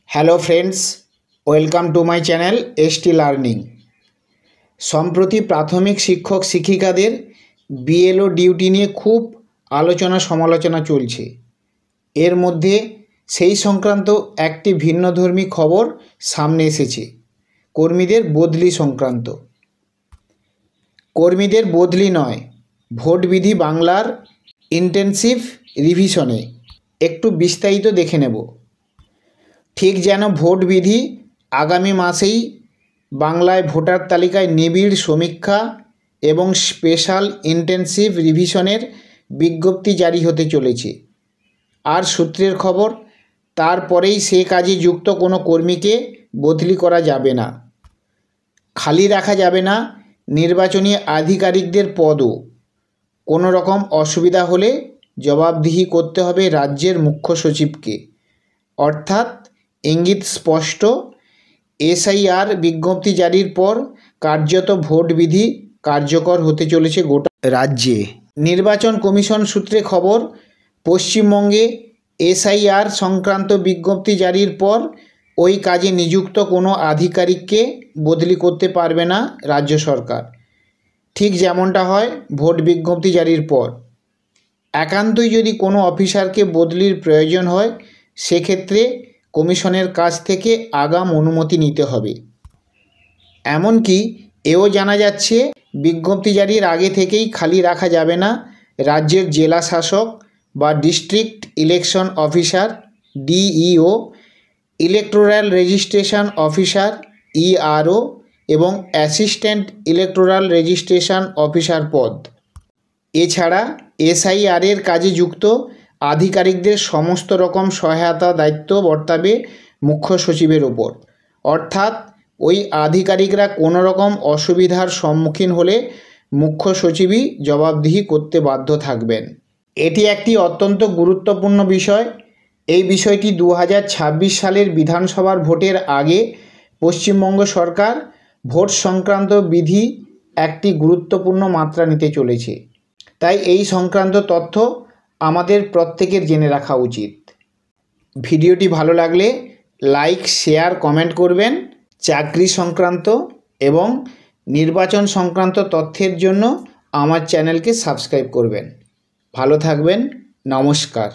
Hello friends, welcome to my channel ST learning. সম্প্রতি প্রাথমিক শিক্ষক শিক্ষিকাদের বিএলও ডিউটি নিয়ে খুব আলোচনা সমালোচনা চলছে। এর মধ্যে সেই সংক্রান্ত একটি ভিন্নধর্মী খবর সামনে এসেছে, কর্মীদের বদলি সংক্রান্ত। কর্মীদের বদলি নয়, ভোট বিধি বাংলার ইন্টেনসিভ রিভিশনে একটু বিস্তারিত দেখে নেব। ঠিক যেন ভোট বিধি আগামী মাসেই বাংলায় ভোটার তালিকায় নিবিড় সমীক্ষা এবং স্পেশাল ইন্টেনসিভ রিভিশনের বিজ্ঞপ্তি জারি হতে চলেছে। আর সূত্রের খবর, তারপরেই সে কাজে যুক্ত কোনো কর্মীকে বদলি করা যাবে না, খালি রাখা যাবে না নির্বাচনী আধিকারিকদের পদও। কোনো রকম অসুবিধা হলে জবাবদিহি করতে হবে রাজ্যের মুখ্য সচিবকে। অর্থাৎ ইঙ্গিত স্পষ্ট, এসআইআর বিজ্ঞপ্তি জারির পর কার্যত ভোট বিধি কার্যকর হতে চলেছে গোটা রাজ্যে। নির্বাচন কমিশন সূত্রে খবর, পশ্চিমবঙ্গে এসআইআর সংক্রান্ত বিজ্ঞপ্তি জারির পর ওই কাজে নিযুক্ত কোনো আধিকারিককে বদলি করতে পারবে না রাজ্য সরকার। ঠিক যেমনটা হয় ভোট বিজ্ঞপ্তি জারির পর। একান্তই যদি কোনো অফিসারকে বদলির প্রয়োজন হয়, সেক্ষেত্রে কমিশনের কাছ থেকে আগাম অনুমতি নিতে হবে। এমনকি এও জানা যাচ্ছে, বিজ্ঞপ্তি জারির আগে থেকেই খালি রাখা যাবে না রাজ্যের জেলা শাসক বা district election officer DEO, electoral registration officer ERO এবং অ্যাসিস্ট্যান্ট ইলেকটোরাল রেজিস্ট্রেশন অফিসার পদ। এছাড়া এসআইআরের কাজে যুক্ত আধিকারিকদের সমস্ত রকম সহায়তা দায়িত্ব বর্তাবে মুখ্য সচিবের ওপর। অর্থাৎ ওই আধিকারিকরা কোনো রকম অসুবিধার সম্মুখীন হলে মুখ্য সচিবই জবাবদিহি করতে বাধ্য থাকবেন। এটি একটি অত্যন্ত গুরুত্বপূর্ণ বিষয়। এই বিষয়টি 2026 সালের বিধানসভার ভোটের আগে পশ্চিমবঙ্গ সরকার ভোট সংক্রান্ত বিধি একটি গুরুত্বপূর্ণ মাত্রা নিতে চলেছে। তাই এই সংক্রান্ত তথ্য আমাদের প্রত্যেকের জেনে রাখা উচিত। ভিডিওটি ভালো লাগলে লাইক, শেয়ার, কমেন্ট করবেন। চাকরি সংক্রান্ত এবং নির্বাচন সংক্রান্ত তথ্যের জন্য আমার চ্যানেলকে সাবস্ক্রাইব করবেন। ভালো থাকবেন। নমস্কার।